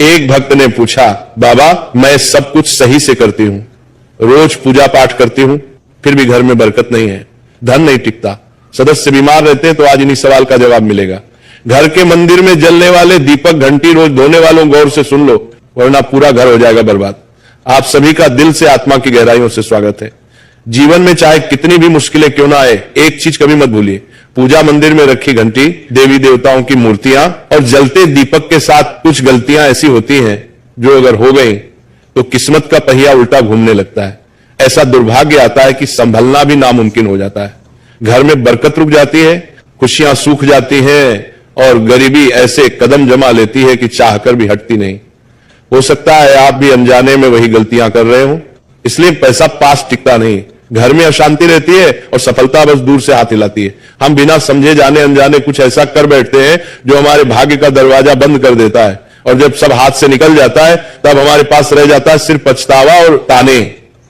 एक भक्त ने पूछा, बाबा मैं सब कुछ सही से करती हूं, रोज पूजा पाठ करती हूं, फिर भी घर में बरकत नहीं है, धन नहीं टिकता, सदस्य बीमार रहते हैं, तो आज इन्हीं सवाल का जवाब मिलेगा। घर के मंदिर में जलने वाले दीपक घंटी रोज धोने वालों गौर से सुन लो, वरना पूरा घर हो जाएगा बर्बाद। आप सभी का दिल से आत्मा की गहराइयों से स्वागत है। जीवन में चाहे कितनी भी मुश्किलें क्यों ना आए, एक चीज कभी मत भूलिए, पूजा मंदिर में रखी घंटी, देवी देवताओं की मूर्तियां और जलते दीपक के साथ कुछ गलतियां ऐसी होती हैं जो अगर हो गई तो किस्मत का पहिया उल्टा घूमने लगता है। ऐसा दुर्भाग्य आता है कि संभलना भी नामुमकिन हो जाता है। घर में बरकत रुक जाती है, खुशियां सूख जाती हैं और गरीबी ऐसे कदम जमा लेती है कि चाहकर भी हटती नहीं। हो सकता है आप भी अनजाने में वही गलतियां कर रहे हो, इसलिए पैसा पास टिकता नहीं, घर में अशांति रहती है और सफलता बस दूर से हाथ हिलाती है। हम बिना समझे जाने अनजाने कुछ ऐसा कर बैठते हैं जो हमारे भाग्य का दरवाजा बंद कर देता है, और जब सब हाथ से निकल जाता है तब हमारे पास रह जाता है सिर्फ पछतावा और ताने।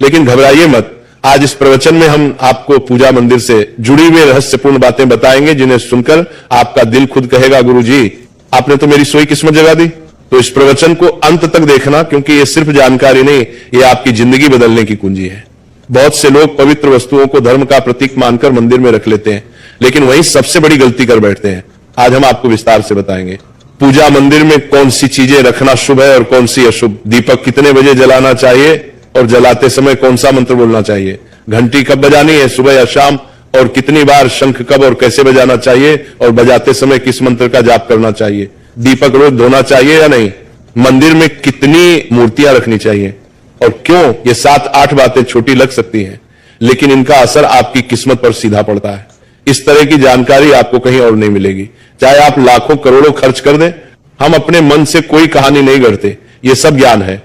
लेकिन घबराइए मत, आज इस प्रवचन में हम आपको पूजा मंदिर से जुड़ी हुई रहस्यपूर्ण बातें बताएंगे, जिन्हें सुनकर आपका दिल खुद कहेगा, गुरुजी आपने तो मेरी सोई किस्मत जगा दी। तो इस प्रवचन को अंत तक देखना, क्योंकि ये सिर्फ जानकारी नहीं, ये आपकी जिंदगी बदलने की कुंजी है। बहुत से लोग पवित्र वस्तुओं को धर्म का प्रतीक मानकर मंदिर में रख लेते हैं, लेकिन वही सबसे बड़ी गलती कर बैठते हैं। आज हम आपको विस्तार से बताएंगे पूजा मंदिर में कौन सी चीजें रखना शुभ है और कौन सी अशुभ, दीपक कितने बजे जलाना चाहिए और जलाते समय कौन सा मंत्र बोलना चाहिए, घंटी कब बजानी है, सुबह या शाम, और कितनी बार शंख कब और कैसे बजाना चाहिए, और बजाते समय किस मंत्र का जाप करना चाहिए, दीपक रोज धोना चाहिए या नहीं, मंदिर में कितनी मूर्तियां रखनी चाहिए और क्यों। ये 7-8 बातें छोटी लग सकती हैं, लेकिन इनका असर आपकी किस्मत पर सीधा पड़ता है। इस तरह की जानकारी आपको कहीं और नहीं मिलेगी, चाहे आप लाखों करोड़ों खर्च कर दें। हम अपने मन से कोई कहानी नहीं गढ़ते, ये सब ज्ञान है,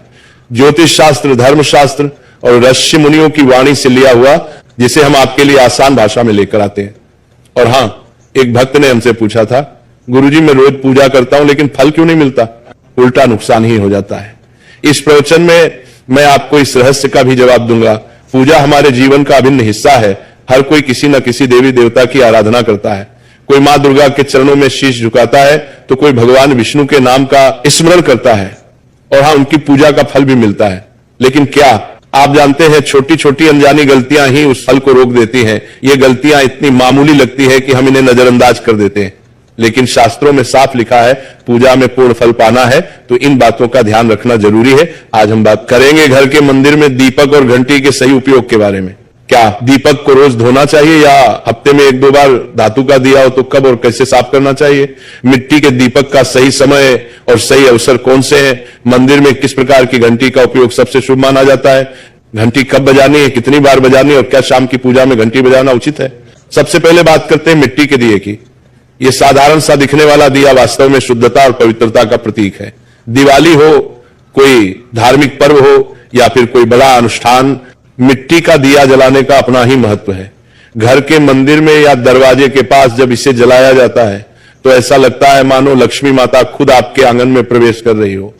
ज्योतिष शास्त्र, धर्मशास्त्र और ऋषि मुनियों की वाणी से लिया हुआ, जिसे हम आपके लिए आसान भाषा में लेकर आते हैं। और हां, एक भक्त ने हमसे पूछा था, गुरुजी मैं रोज पूजा करता हूं लेकिन फल क्यों नहीं मिलता, उल्टा नुकसान ही हो जाता है। इस प्रवचन में मैं आपको इस रहस्य का भी जवाब दूंगा। पूजा हमारे जीवन का अभिन्न हिस्सा है। हर कोई किसी न किसी देवी देवता की आराधना करता है। कोई मां दुर्गा के चरणों में शीश झुकाता है तो कोई भगवान विष्णु के नाम का स्मरण करता है, और हां, उनकी पूजा का फल भी मिलता है। लेकिन क्या आप जानते हैं, छोटी छोटी अनजानी गलतियां ही उस फल को रोक देती हैं। ये गलतियां इतनी मामूली लगती है कि हम इन्हें नजरअंदाज कर देते हैं, लेकिन शास्त्रों में साफ लिखा है पूजा में पूर्ण फल पाना है तो इन बातों का ध्यान रखना जरूरी है। आज हम बात करेंगे घर के मंदिर में दीपक और घंटी के सही उपयोग के बारे में। क्या दीपक को रोज धोना चाहिए या हफ्ते में 1-2 बार धातु का दिया हो तो कब और कैसे साफ करना चाहिए, मिट्टी के दीपक का सही समय और सही अवसर कौन से हैं, मंदिर में किस प्रकार की घंटी का उपयोग सबसे शुभ माना जाता है, घंटी कब बजानी है, कितनी बार बजानी है और क्या शाम की पूजा में घंटी बजाना उचित है। सबसे पहले बात करते हैं मिट्टी के दिए की। यह साधारण सा दिखने वाला दिया वास्तव में शुद्धता और पवित्रता का प्रतीक है। दिवाली हो, कोई धार्मिक पर्व हो या फिर कोई बड़ा अनुष्ठान, मिट्टी का दिया जलाने का अपना ही महत्व है। घर के मंदिर में या दरवाजे के पास जब इसे जलाया जाता है तो ऐसा लगता है मानो लक्ष्मी माता खुद आपके आंगन में प्रवेश कर रही हो।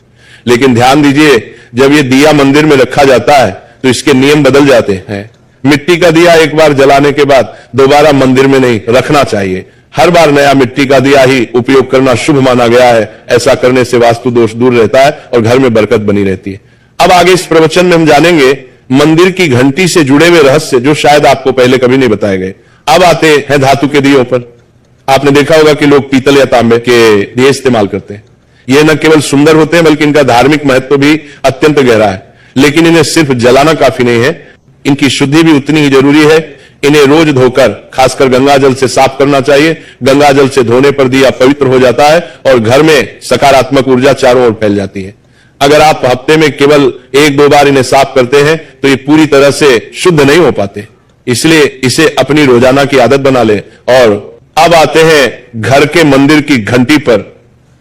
लेकिन ध्यान दीजिए, जब यह दिया मंदिर में रखा जाता है तो इसके नियम बदल जाते हैं। मिट्टी का दिया एक बार जलाने के बाद दोबारा मंदिर में नहीं रखना चाहिए। हर बार नया मिट्टी का दिया ही उपयोग करना शुभ माना गया है। ऐसा करने से वास्तु दोष दूर रहता है और घर में बरकत बनी रहती है। अब आगे इस प्रवचन में हम जानेंगे मंदिर की घंटी से जुड़े हुए रहस्य जो शायद आपको पहले कभी नहीं बताए गए। अब आते हैं धातु के दियों पर। आपने देखा होगा कि लोग पीतल या तांबे के दिए इस्तेमाल करते हैं। ये न केवल सुंदर होते हैं बल्कि इनका धार्मिक महत्व भी अत्यंत गहरा है। लेकिन इन्हें सिर्फ जलाना काफी नहीं है, इनकी शुद्धि भी उतनी ही जरूरी है। इन्हें रोज धोकर, खासकर गंगा जल से साफ करना चाहिए। गंगा जल से धोने पर दिया पवित्र हो जाता है और घर में सकारात्मक ऊर्जा चारों ओर फैल जाती है। अगर आप हफ्ते में केवल 1-2 बार इन्हें साफ करते हैं तो ये पूरी तरह से शुद्ध नहीं हो पाते, इसलिए इसे अपनी रोजाना की आदत बना ले। और अब आते हैं घर के मंदिर की घंटी पर।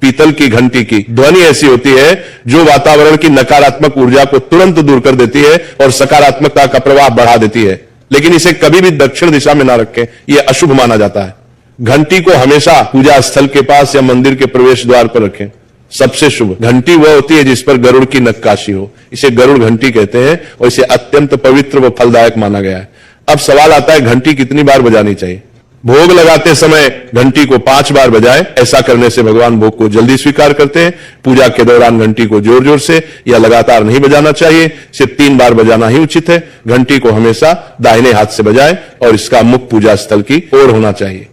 पीतल की घंटी की ध्वनि ऐसी होती है जो वातावरण की नकारात्मक ऊर्जा को तुरंत दूर कर देती है और सकारात्मकता का प्रवाह बढ़ा देती है। लेकिन इसे कभी भी दक्षिण दिशा में ना रखें, यह अशुभ माना जाता है। घंटी को हमेशा पूजा स्थल के पास या मंदिर के प्रवेश द्वार पर रखें। सबसे शुभ घंटी वह होती है जिस पर गरुड़ की नक्काशी हो, इसे गरुड़ घंटी कहते हैं और इसे अत्यंत पवित्र व फलदायक माना गया है। अब सवाल आता है घंटी कितनी बार बजानी चाहिए। भोग लगाते समय घंटी को 5 बार बजाएं। ऐसा करने से भगवान भोग को जल्दी स्वीकार करते हैं। पूजा के दौरान घंटी को जोर जोर से या लगातार नहीं बजाना चाहिए, सिर्फ 3 बार बजाना ही उचित है। घंटी को हमेशा दाहिने हाथ से बजाएं और इसका मुख पूजा स्थल की ओर होना चाहिए।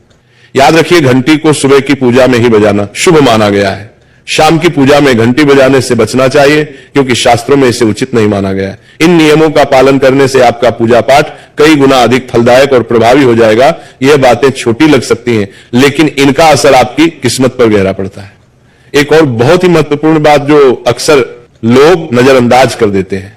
याद रखिए, घंटी को सुबह की पूजा में ही बजाना शुभ माना गया है। शाम की पूजा में घंटी बजाने से बचना चाहिए, क्योंकि शास्त्रों में इसे उचित नहीं माना गया है। इन नियमों का पालन करने से आपका पूजा पाठ कई गुना अधिक फलदायक और प्रभावी हो जाएगा। यह बातें छोटी लग सकती हैं, लेकिन इनका असर आपकी किस्मत पर गहरा पड़ता है। एक और बहुत ही महत्वपूर्ण बात जो अक्सर लोग नजरअंदाज कर देते हैं,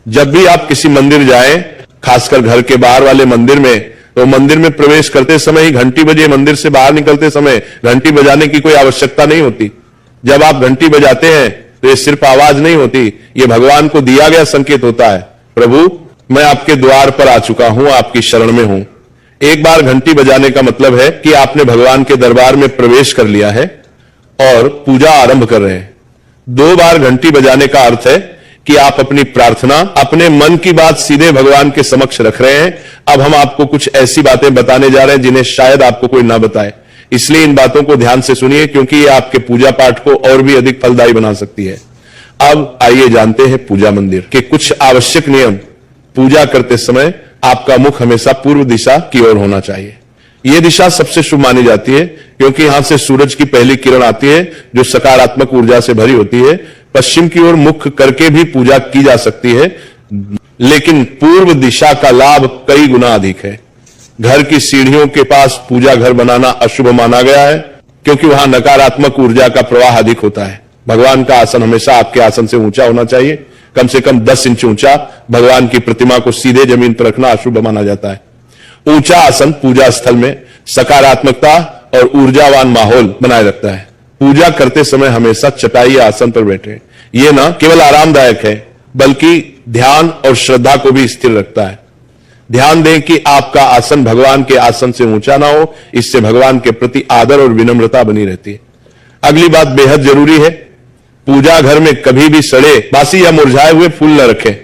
जब भी आप किसी मंदिर जाएं, खासकर घर के बाहर वाले मंदिर में, तो मंदिर में प्रवेश करते समय ही घंटी बजे, मंदिर से बाहर निकलते समय घंटी बजाने की कोई आवश्यकता नहीं होती। जब आप घंटी बजाते हैं तो ये सिर्फ आवाज नहीं होती, ये भगवान को दिया गया संकेत होता है, प्रभु मैं आपके द्वार पर आ चुका हूं, आपकी शरण में हूं। एक बार घंटी बजाने का मतलब है कि आपने भगवान के दरबार में प्रवेश कर लिया है और पूजा आरंभ कर रहे हैं। 2 बार घंटी बजाने का अर्थ है कि आप अपनी प्रार्थना, अपने मन की बात सीधे भगवान के समक्ष रख रहे हैं। अब हम आपको कुछ ऐसी बातें बताने जा रहे हैं जिन्हें शायद आपको कोई ना बताए, इसलिए इन बातों को ध्यान से सुनिए, क्योंकि ये आपके पूजा पाठ को और भी अधिक फलदायी बना सकती है। अब आइए जानते हैं पूजा मंदिर के कुछ आवश्यक नियम। पूजा करते समय आपका मुख हमेशा पूर्व दिशा की ओर होना चाहिए। यह दिशा सबसे शुभ मानी जाती है, क्योंकि यहां से सूरज की पहली किरण आती है जो सकारात्मक ऊर्जा से भरी होती है। पश्चिम की ओर मुख करके भी पूजा की जा सकती है, लेकिन पूर्व दिशा का लाभ कई गुना अधिक है। घर की सीढ़ियों के पास पूजा घर बनाना अशुभ माना गया है, क्योंकि वहां नकारात्मक ऊर्जा का प्रवाह अधिक होता है। भगवान का आसन हमेशा आपके आसन से ऊंचा होना चाहिए, कम से कम 10 इंच ऊंचा। भगवान की प्रतिमा को सीधे जमीन पर रखना अशुभ माना जाता है। ऊंचा आसन पूजा स्थल में सकारात्मकता और ऊर्जावान माहौल बनाए रखता है। पूजा करते समय हमेशा चटाई या आसन पर बैठे। यह न केवल आरामदायक है, बल्कि ध्यान और श्रद्धा को भी स्थिर रखता है। ध्यान दें कि आपका आसन भगवान के आसन से ऊंचा ना हो, इससे भगवान के प्रति आदर और विनम्रता बनी रहती है। अगली बात बेहद जरूरी है, पूजा घर में कभी भी सड़े, बासी या मुरझाए हुए फूल न रखें।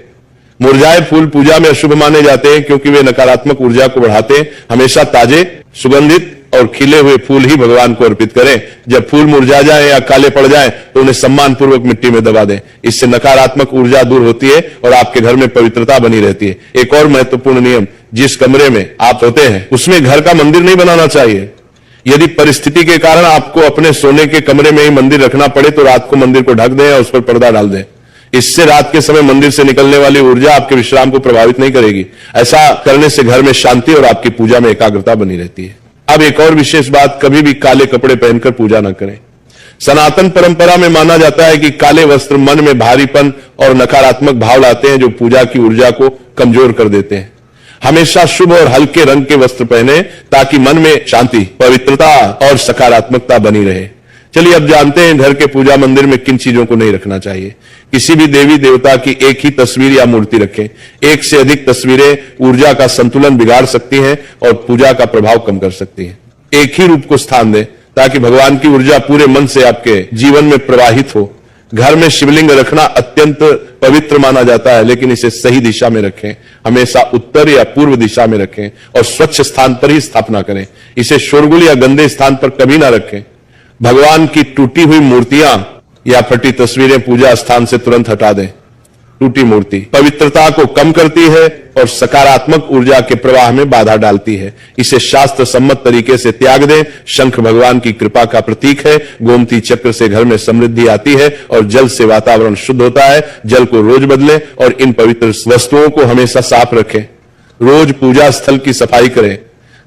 मुरझाए फूल पूजा में अशुभ माने जाते हैं, क्योंकि वे नकारात्मक ऊर्जा को बढ़ाते हैं। हमेशा ताजे, सुगंधित और खिले हुए फूल ही भगवान को अर्पित करें। जब फूल मुरझा जाए या काले पड़ जाए तो उन्हें सम्मानपूर्वक मिट्टी में दबा दें। इससे नकारात्मक ऊर्जा दूर होती है और आपके घर में पवित्रता बनी रहती है। एक और महत्वपूर्ण नियम, जिस कमरे में आप सोते हैं उसमें घर का मंदिर नहीं बनाना चाहिए। यदि परिस्थिति के कारण आपको अपने सोने के कमरे में ही मंदिर रखना पड़े तो रात को मंदिर को ढक दें या उस पर पर्दा डाल दें। इससे रात के समय मंदिर से निकलने वाली ऊर्जा आपके विश्राम को प्रभावित नहीं करेगी। ऐसा करने से घर में शांति और आपकी पूजा में एकाग्रता बनी रहती है। अब एक और विशेष बात, कभी भी काले कपड़े पहनकर पूजा न करें। सनातन परंपरा में माना जाता है कि काले वस्त्र मन में भारीपन और नकारात्मक भाव लाते हैं, जो पूजा की ऊर्जा को कमजोर कर देते हैं। हमेशा शुभ और हल्के रंग के वस्त्र पहने, ताकि मन में शांति, पवित्रता और सकारात्मकता बनी रहे। चलिए अब जानते हैं घर के पूजा मंदिर में किन चीजों को नहीं रखना चाहिए। किसी भी देवी देवता की एक ही तस्वीर या मूर्ति रखें। एक से अधिक तस्वीरें ऊर्जा का संतुलन बिगाड़ सकती हैं और पूजा का प्रभाव कम कर सकती हैं। एक ही रूप को स्थान दें, ताकि भगवान की ऊर्जा पूरे मन से आपके जीवन में प्रवाहित हो। घर में शिवलिंग रखना अत्यंत पवित्र माना जाता है, लेकिन इसे सही दिशा में रखें। हमेशा उत्तर या पूर्व दिशा में रखें और स्वच्छ स्थान पर ही स्थापना करें। इसे शोरगुल या गंदे स्थान पर कभी ना रखें। भगवान की टूटी हुई मूर्तियां या फटी तस्वीरें पूजा स्थान से तुरंत हटा दें। टूटी मूर्ति पवित्रता को कम करती है और सकारात्मक ऊर्जा के प्रवाह में बाधा डालती है। इसे शास्त्र सम्मत तरीके से त्याग दें। शंख भगवान की कृपा का प्रतीक है। गोमती चक्र से घर में समृद्धि आती है और जल से वातावरण शुद्ध होता है। जल को रोज बदलें और इन पवित्र वस्तुओं को हमेशा साफ रखें। रोज पूजा स्थल की सफाई करें।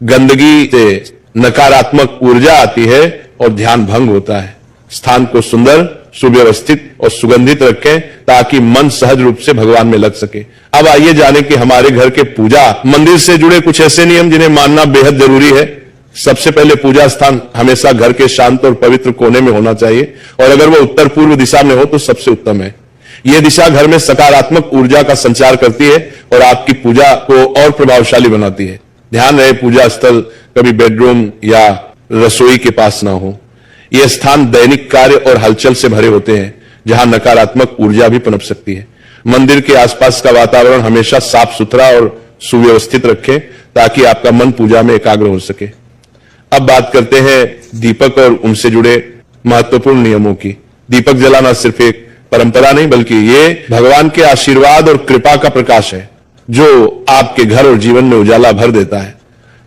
गंदगी से नकारात्मक ऊर्जा आती है और ध्यान भंग होता है। स्थान को सुंदर, सुव्यवस्थित और सुगंधित रखें, ताकि मन सहज रूप से भगवान में लग सके। अब आइए जानें कि हमारे घर के पूजा मंदिर से जुड़े कुछ ऐसे नियम जिन्हें मानना बेहद जरूरी है। सबसे पहले, पूजा स्थान हमेशा घर के शांत और पवित्र कोने में होना चाहिए, और अगर वो उत्तर पूर्व दिशा में हो तो सबसे उत्तम है। यह दिशा घर में सकारात्मक ऊर्जा का संचार करती है और आपकी पूजा को और प्रभावशाली बनाती है। ध्यान रहे, पूजा स्थल कभी बेडरूम या रसोई के पास ना हो। यह स्थान दैनिक कार्य और हलचल से भरे होते हैं, जहां नकारात्मक ऊर्जा भी पनप सकती है। मंदिर के आसपास का वातावरण हमेशा साफ सुथरा और सुव्यवस्थित रखें, ताकि आपका मन पूजा में एकाग्र हो सके। अब बात करते हैं दीपक और उनसे जुड़े महत्वपूर्ण नियमों की। दीपक जलाना सिर्फ एक परंपरा नहीं बल्कि ये भगवान के आशीर्वाद और कृपा का प्रकाश है जो आपके घर और जीवन में उजाला भर देता है।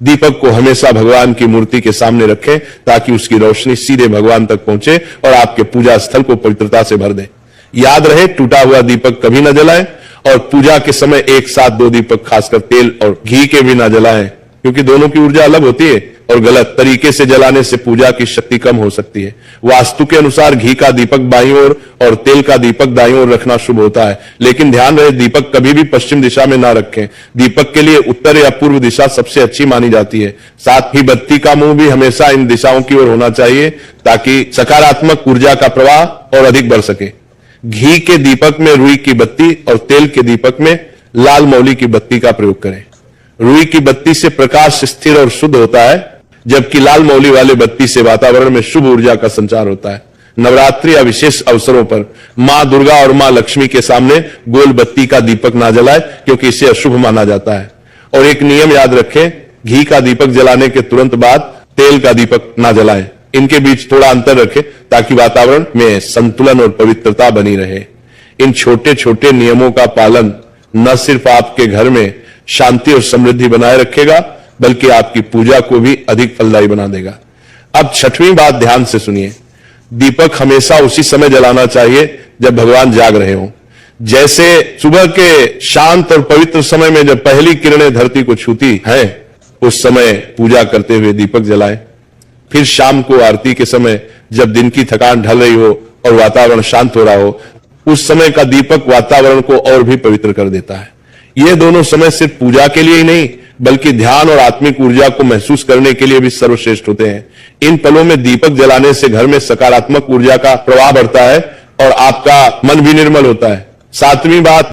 दीपक को हमेशा भगवान की मूर्ति के सामने रखें ताकि उसकी रोशनी सीधे भगवान तक पहुंचे और आपके पूजा स्थल को पवित्रता से भर दे। याद रहे, टूटा हुआ दीपक कभी न जलाएं और पूजा के समय एक साथ 2 दीपक खासकर तेल और घी के भी ना जलाएं, क्योंकि दोनों की ऊर्जा अलग होती है और गलत तरीके से जलाने से पूजा की शक्ति कम हो सकती है। वास्तु के अनुसार घी का दीपक बाईं ओर और तेल का दीपक दाईं ओर रखना शुभ होता है, लेकिन ध्यान रहे दीपक कभी भी पश्चिम दिशा में ना रखें। दीपक के लिए उत्तर या पूर्व दिशा सबसे अच्छी मानी जाती है। साथ ही बत्ती का मुंह भी हमेशा इन दिशाओं की ओर होना चाहिए ताकि सकारात्मक ऊर्जा का प्रवाह और अधिक बढ़ सके। घी के दीपक में रुई की बत्ती और तेल के दीपक में लाल मौली की बत्ती का प्रयोग करें। रुई की बत्ती से प्रकाश स्थिर और शुद्ध होता है, जबकि लाल मौली वाले बत्ती से वातावरण में शुभ ऊर्जा का संचार होता है। नवरात्रि या विशेष अवसरों पर मां दुर्गा और मां लक्ष्मी के सामने गोल बत्ती का दीपक ना जलाए, क्योंकि इसे अशुभ माना जाता है। और एक नियम याद रखें, घी का दीपक जलाने के तुरंत बाद तेल का दीपक ना जलाएं। इनके बीच थोड़ा अंतर रखें ताकि वातावरण में संतुलन और पवित्रता बनी रहे। इन छोटे छोटे नियमों का पालन न सिर्फ आपके घर में शांति और समृद्धि बनाए रखेगा बल्कि आपकी पूजा को भी अधिक फलदायी बना देगा। अब 6वीं बात ध्यान से सुनिए। दीपक हमेशा उसी समय जलाना चाहिए जब भगवान जाग रहे हों। जैसे सुबह के शांत और पवित्र समय में जब पहली किरणें धरती को छूती हैं, उस समय पूजा करते हुए दीपक जलाएं। फिर शाम को आरती के समय जब दिन की थकान ढल रही हो और वातावरण शांत हो रहा हो, उस समय का दीपक वातावरण को और भी पवित्र कर देता है। ये दोनों समय सिर्फ पूजा के लिए ही नहीं बल्कि ध्यान और आत्मिक ऊर्जा को महसूस करने के लिए भी सर्वश्रेष्ठ होते हैं। इन पलों में दीपक जलाने से घर में सकारात्मक ऊर्जा का प्रवाह बढ़ता है और आपका मन भी निर्मल होता है। 7वीं बात